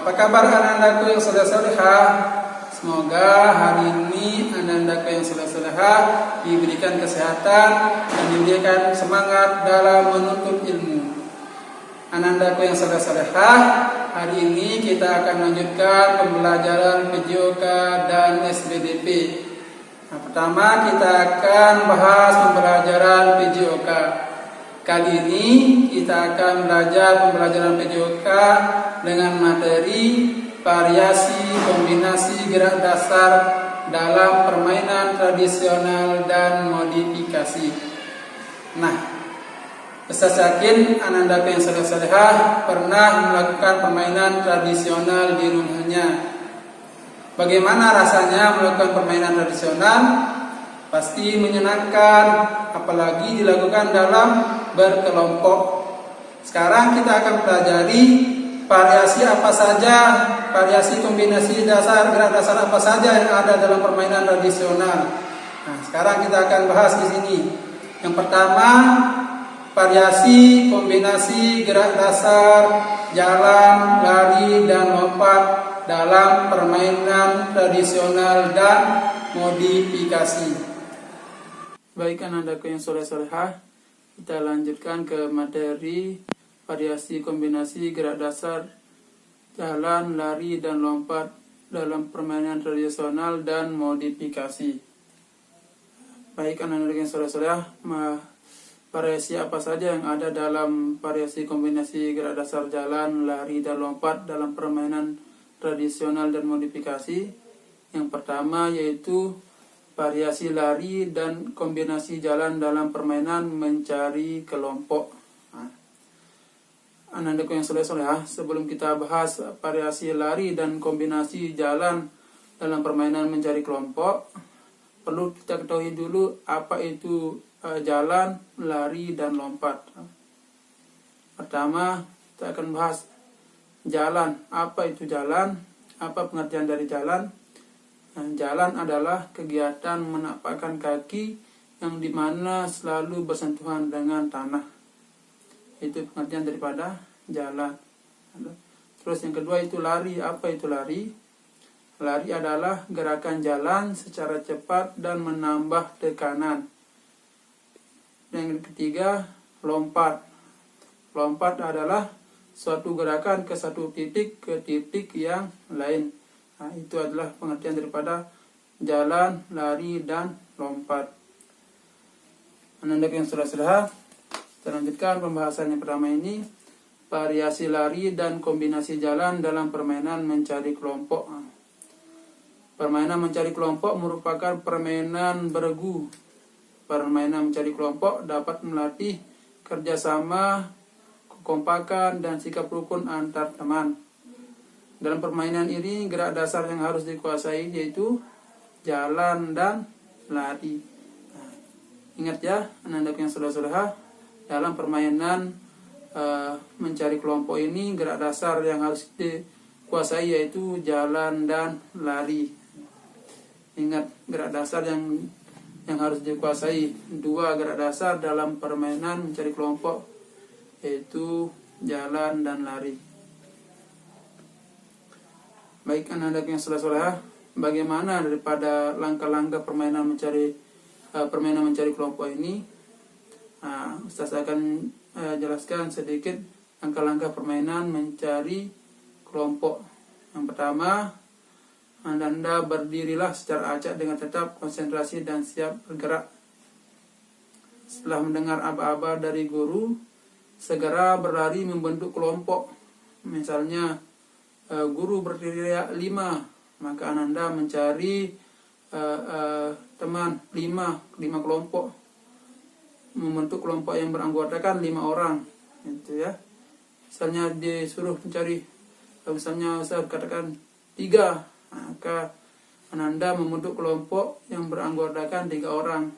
Apa kabar anak-anakku yang soleh-soleha? Semoga hari ini anak-anakku yang soleh-soleha diberikan kesehatan dan diberikan semangat dalam menuntut ilmu. Anak-anakku yang soleh-soleha, hari ini kita akan lanjutkan pembelajaran PJOK dan SBDP. Pertama kita akan bahas pembelajaran PJOK. Kali ini kita akan belajar pembelajaran PJOK dengan materi variasi kombinasi gerak dasar dalam permainan tradisional dan modifikasi. Nah, saya yakin anak-anak yang soleh-solehah pernah melakukan permainan tradisional di rumahnya. Bagaimana rasanya melakukan permainan tradisional? Pasti menyenangkan, apalagi dilakukan dalam berkelompok. Sekarang kita akan pelajari variasi apa saja, variasi kombinasi dasar, gerak dasar apa saja yang ada dalam permainan tradisional. Nah, sekarang kita akan bahas di sini. Yang pertama, variasi kombinasi gerak dasar, jalan, lari, dan lompat dalam permainan tradisional dan modifikasi. Baik anak-anakku yang soleh-solehah, kita lanjutkan ke materi variasi kombinasi gerak dasar, jalan, lari, dan lompat dalam permainan tradisional dan modifikasi. Baik anak-anak yang soleh-solehah, variasi apa saja yang ada dalam variasi kombinasi gerak dasar, jalan, lari, dan lompat dalam permainan tradisional dan modifikasi? Yang pertama yaitu variasi lari dan kombinasi jalan dalam permainan mencari kelompok. Anak-anakku yang soleh-solehah, sebelum kita bahas variasi lari dan kombinasi jalan dalam permainan mencari kelompok, perlu kita ketahui dulu apa itu jalan, lari, dan lompat. Pertama, kita akan bahas jalan. Apa itu jalan? Apa pengertian dari jalan? Nah, jalan adalah kegiatan menapakkan kaki yang dimana selalu bersentuhan dengan tanah. Itu pengertian daripada jalan. Terus yang kedua itu lari. Apa itu lari? Lari adalah gerakan jalan secara cepat dan menambah tekanan. Yang ketiga, lompat. Lompat adalah suatu gerakan ke satu titik ke titik yang lain. Nah, itu adalah pengertian daripada jalan, lari, dan lompat. Anak-anak yang soleh-solehah, kita lanjutkan pembahasan yang pertama ini, variasi lari dan kombinasi jalan dalam permainan mencari kelompok. Permainan mencari kelompok merupakan permainan beregu. Permainan mencari kelompok dapat melatih kerjasama, kekompakan, dan sikap rukun antar teman. Dalam permainan ini, gerak dasar yang harus dikuasai yaitu jalan dan lari. Nah, ingat ya, anak-anak yang soleh-solehah, dalam permainan mencari kelompok ini, gerak dasar yang harus dikuasai yaitu jalan dan lari. Ingat, gerak dasar yang harus dikuasai, dua gerak dasar dalam permainan mencari kelompok, yaitu jalan dan lari. Baik anak-anak yang soleh-solehah, bagaimana daripada langkah-langkah permainan mencari kelompok ini? Ustaz akan jelaskan sedikit langkah-langkah permainan mencari kelompok. Yang pertama, Anda berdirilah secara acak dengan tetap konsentrasi dan siap bergerak. Setelah mendengar aba-aba dari guru, segera berlari membentuk kelompok. Misalnya, guru berteriak 5, maka Anda mencari teman 5 kelompok, membentuk kelompok yang beranggotakan 5 orang, gitu ya. Misalnya disuruh mencari, misalnya saya katakan 3, maka Anda membentuk kelompok yang beranggotakan 3 orang.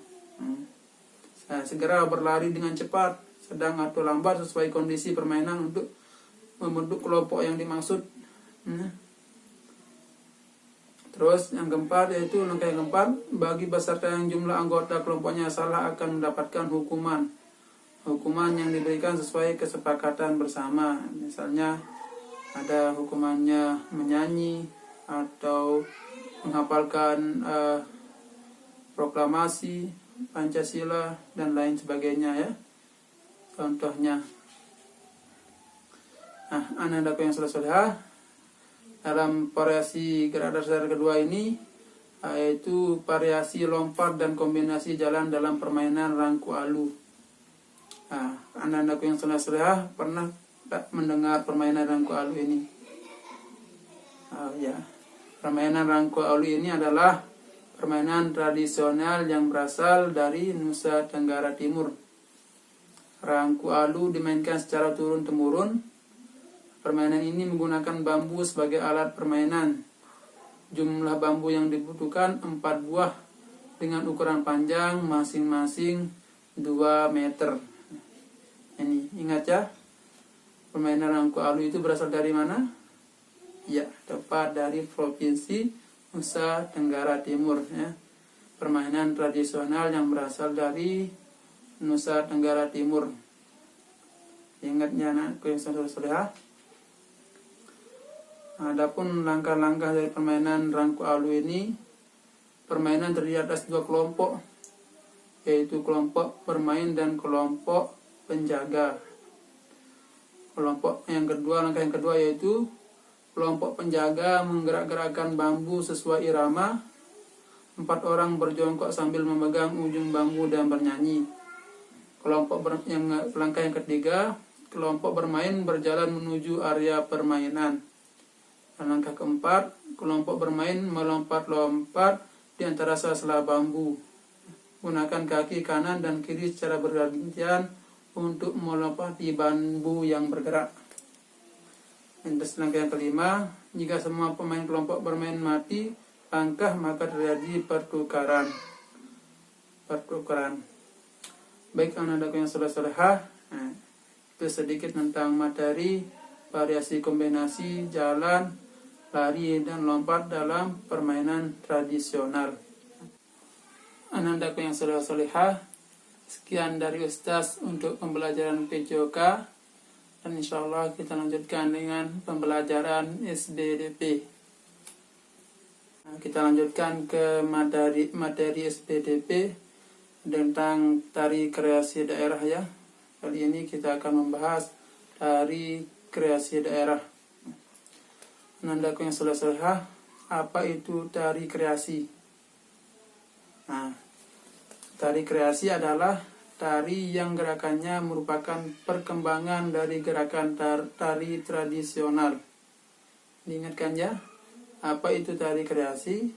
Segera berlari dengan cepat, sedang atau lambat sesuai kondisi permainan untuk membentuk kelompok yang dimaksud. Terus yang keempat yaitu langkah yang keempat, bagi peserta yang jumlah anggota kelompoknya salah akan mendapatkan hukuman yang diberikan sesuai kesepakatan bersama. Misalnya Ada hukumannya menyanyi atau menghafalkan proklamasi Pancasila dan lain sebagainya ya. Contohnya. Nah, anak-anakku yang soleh-solehah, dalam variasi gerak dasar kedua ini yaitu variasi lompat dan kombinasi jalan dalam permainan rangku alu. Nah, anak-anakku yang soleh-solehah pernah tak mendengar permainan rangku alu ini? Ya, permainan rangku alu ini adalah permainan tradisional yang berasal dari Nusa Tenggara Timur. Rangku alu dimainkan secara turun-temurun. Permainan ini menggunakan bambu sebagai alat permainan. Jumlah bambu yang dibutuhkan 4 buah dengan ukuran panjang masing-masing 2 meter. Ini ingat ya, permainan rangku alu itu berasal dari mana? Ya, tepat dari Provinsi Nusa Tenggara Timur ya. Permainan tradisional yang berasal dari Nusa Tenggara Timur. Ingatnya anakku yang soleh-solehah. Adapun langkah-langkah dari permainan rangku alu ini, permainan terdiri atas 2 kelompok, yaitu kelompok bermain dan kelompok penjaga. Langkah yang kedua yaitu kelompok penjaga menggerak-gerakkan bambu sesuai irama. 4 orang berjongkok sambil memegang ujung bambu dan bernyanyi. Langkah yang ketiga, kelompok bermain berjalan menuju area permainan. Dan langkah keempat, kelompok bermain melompat-lompat di antara sela-sela bambu. Gunakan kaki kanan dan kiri secara bergantian untuk melompati bambu yang bergerak. Dan langkah yang kelima, jika semua pemain kelompok bermain mati langkah, maka terjadi pertukaran. Baik anak-anakku yang soleh-solehah, itu sedikit tentang materi variasi kombinasi jalan, lari, dan lompat dalam permainan tradisional. Anak-anakku yang soleh-solehah, sekian dari Ustaz untuk pembelajaran PJOK. Dan insyaallah kita lanjutkan dengan pembelajaran SBDP. Kita lanjutkan ke materi SBDP tentang tari kreasi daerah ya. Kali ini kita akan membahas tari kreasi daerah. Anandaku yang soleh-solehah, apa itu tari kreasi? Tari kreasi adalah tari yang gerakannya merupakan perkembangan dari gerakan tari tradisional. Diingatkan ya, apa itu tari kreasi?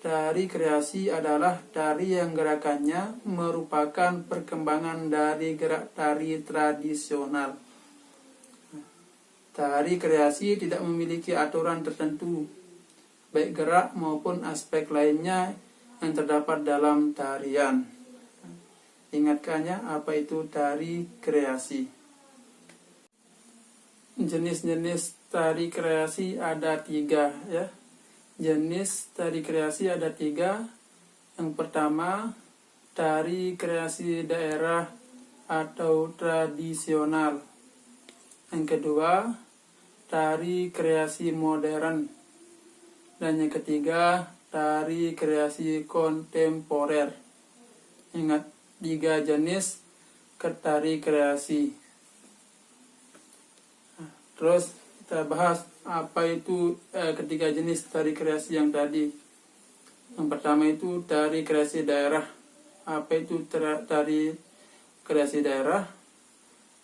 Tari kreasi adalah tari yang gerakannya merupakan perkembangan dari gerak tari tradisional. Tari kreasi tidak memiliki aturan tertentu, baik gerak maupun aspek lainnya yang terdapat dalam tarian. Ingatkannya, apa itu tari kreasi? Jenis-jenis tari kreasi ada 3 ya. Jenis tari kreasi ada 3. Yang pertama, tari kreasi daerah atau tradisional. Yang kedua, tari kreasi modern. Dan yang ketiga, tari kreasi kontemporer. Ingat, 3 jenis tari kreasi. Terus kita bahas apa itu ketiga jenis tari kreasi yang tadi. Yang pertama itu tari kreasi daerah. Apa itu tari kreasi daerah?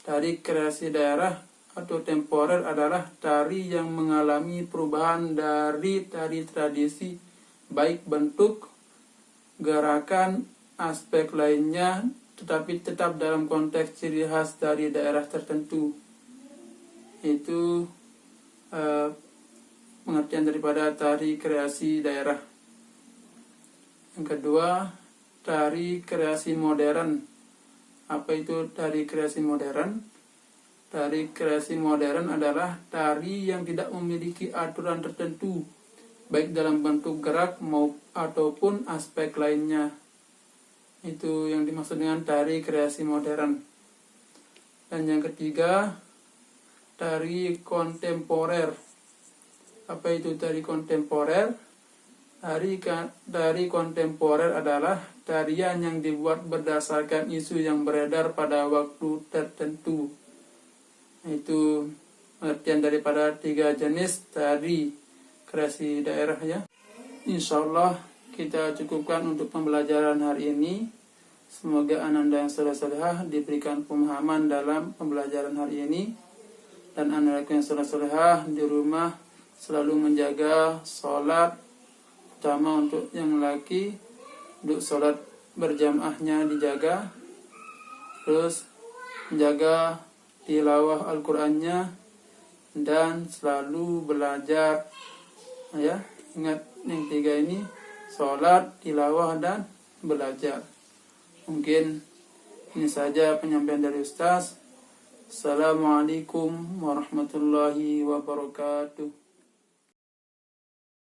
Tari kreasi daerah atau temporer adalah tari yang mengalami perubahan dari tari tradisi, baik bentuk, gerakan, aspek lainnya, tetapi tetap dalam konteks ciri khas dari daerah tertentu. Itu pengertian daripada tari kreasi daerah. Yang kedua, tari kreasi modern. Apa itu tari kreasi modern? Tari kreasi modern adalah tari yang tidak memiliki aturan tertentu, baik dalam bentuk gerak ataupun aspek lainnya. Itu yang dimaksud dengan tari kreasi modern. Dan yang ketiga, tari kontemporer. Apa itu tari kontemporer? Tari kontemporer adalah tarian yang dibuat berdasarkan isu yang beredar pada waktu tertentu. Itu artian daripada 3 jenis tari kreasi daerah ya. Insyaallah kita cukupkan untuk pembelajaran hari ini. Semoga ananda yang saleh-salehah diberikan pemahaman dalam pembelajaran hari ini, dan ananda yang saleh-salehah di rumah selalu menjaga sholat, terutama untuk yang laki, untuk sholat berjamaahnya dijaga, terus menjaga tilawah Al-Qur'annya, dan selalu belajar ya. Ingat yang 3 ini, sholat, tilawah, dan belajar. Mungkin ini saja penyampaian dari Ustaz. Assalamualaikum warahmatullahi wabarakatuh.